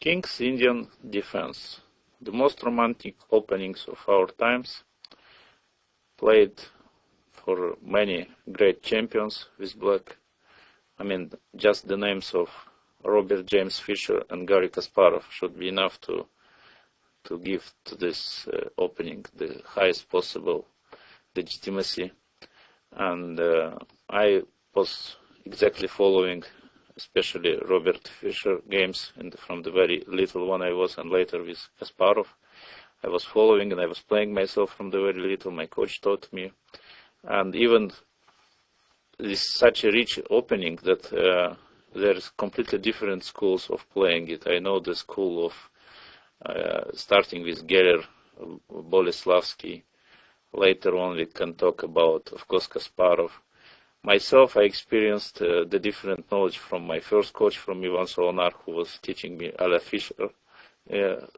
King's Indian defense. The most romantic openings of our times, played for many great champions with black. I mean, just the names of Robert James Fischer and Garry Kasparov should be enough to give to this opening the highest possible legitimacy. And I was exactly following, especially Robert Fischer games, and from the very little one I was, and later with Kasparov, I was following and I was playing myself from the very little. My coach taught me, and even this such a rich opening that there's completely different schools of playing it. I know the school of starting with Geller, Boleslavsky. Later on we can talk about, of course, Kasparov. Myself, I experienced the different knowledge from my first coach, from Ivan Solonar, who was teaching me a la Fischer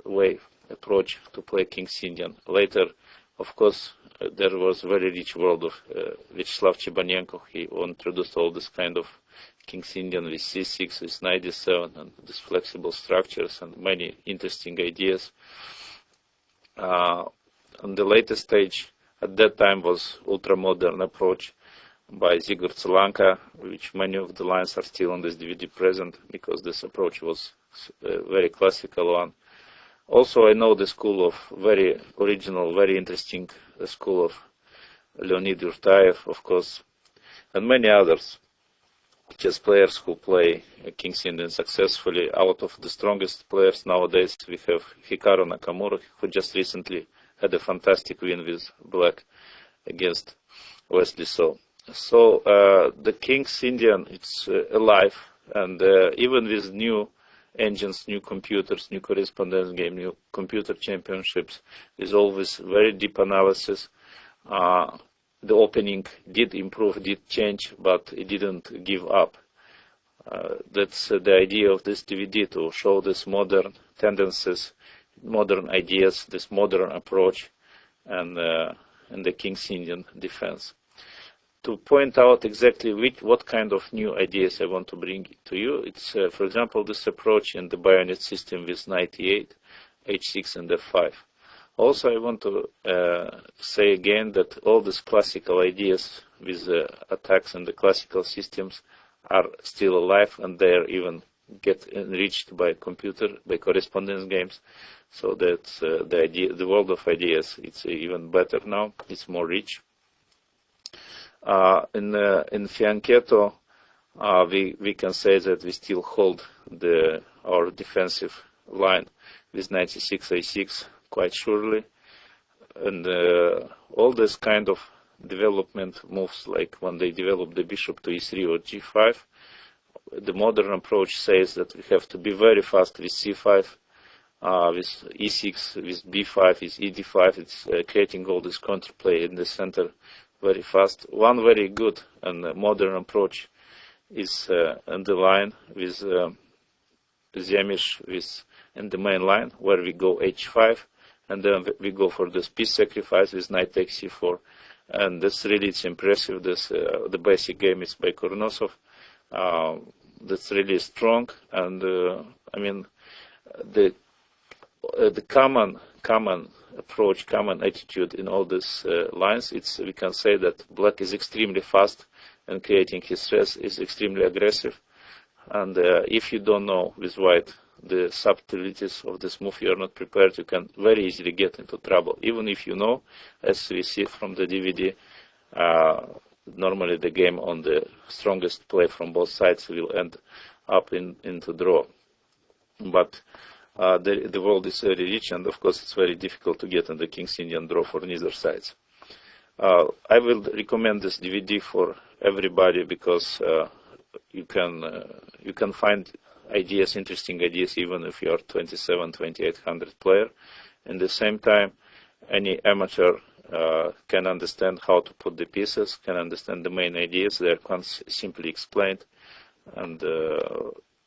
way approach to play King's Indian. Later, of course, there was a very rich world of Vyacheslav Chebanenko. He introduced all this kind of King's Indian with C6, with knight d7, and these flexible structures and many interesting ideas. On the latest stage, at that time, was ultra-modern approach by Zigor Tselanka, which many of the lines are still on this DVD present, because this approach was a very classical one. Also, I know the school of very original, very interesting school of Leonid Yurtayev, of course, and many others. Chess players who play King's Indian successfully. Out of the strongest players nowadays, we have Hikaru Nakamura, who just recently had a fantastic win with black against Wesley So. So the King's Indian, it's alive, and even with new engines, new computers, new correspondence game, new computer championships, there's always very deep analysis. The opening did improve, did change, but it didn't give up. That's the idea of this DVD, to show this modern tendencies, modern ideas, this modern approach, and the King's Indian defense. To point out exactly what kind of new ideas I want to bring to you, it's, for example, this approach in the bayonet system with knight e8, h6, and f5. Also, I want to say again that all these classical ideas with attacks and the classical systems are still alive, and they are even get enriched by computer, by correspondence games. So that the world of ideas, it's even better now. It's more rich. In Fianchetto, we can say that we still hold our defensive line with knight c6, a6 quite surely, and all this kind of development moves, like when they develop the bishop to e3 or g5, the modern approach says that we have to be very fast with c5, with e6, with b5, with ed5. It's creating all this counterplay in the center very fast. One very good and modern approach is in the line with Zemish in the main line, where we go h5, and then we go for this piece sacrifice with knight takes c4. And this really, it's impressive. This the basic game is by Kurnosov. That's really strong, and I mean the common approach, common attitude in all these lines. We can say that black is extremely fast, and creating his stress is extremely aggressive. And if you don't know with white the subtleties of this move, you are not prepared, you can very easily get into trouble. Even if you know, as we see from the DVD, normally the game on the strongest play from both sides will end up into draw. But the world is very rich, and of course it's very difficult to get in the King's Indian draw for neither sides. I will recommend this DVD for everybody, because you can find ideas, interesting ideas, even if you are 2700-2800 player. At the same time, any amateur can understand how to put the pieces, can understand the main ideas. They are simply explained, and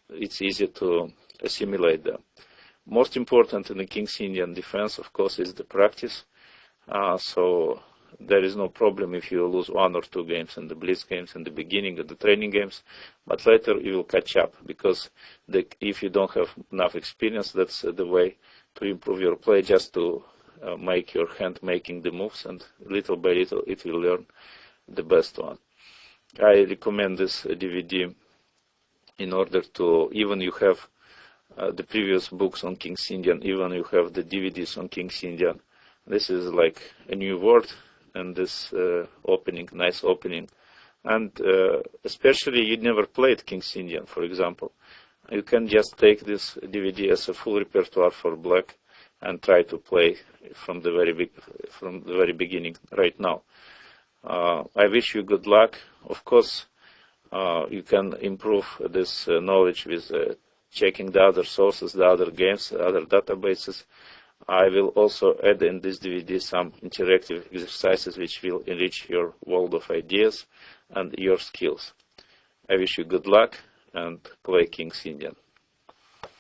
it's easy to assimilate them. Most important in the King's Indian defense, of course, is the practice. So there is no problem if you lose 1 or 2 games in the blitz games in the beginning of the training games, but later you will catch up, because if you don't have enough experience, that's the way to improve your play, just to make your hand making the moves, and little by little it will learn the best one. I recommend this DVD in order to, even you have the previous books on King's Indian, even you have the DVDs on King's Indian. This is like a new word, and this opening, nice opening. And especially you never played King's Indian, for example. You can just take this DVD as a full repertoire for black and try to play from the very beginning right now. I wish you good luck. Of course, you can improve this knowledge with checking the other sources, the other games, other databases. I will also add in this DVD some interactive exercises which will enrich your world of ideas and your skills. I wish you good luck and play King's Indian.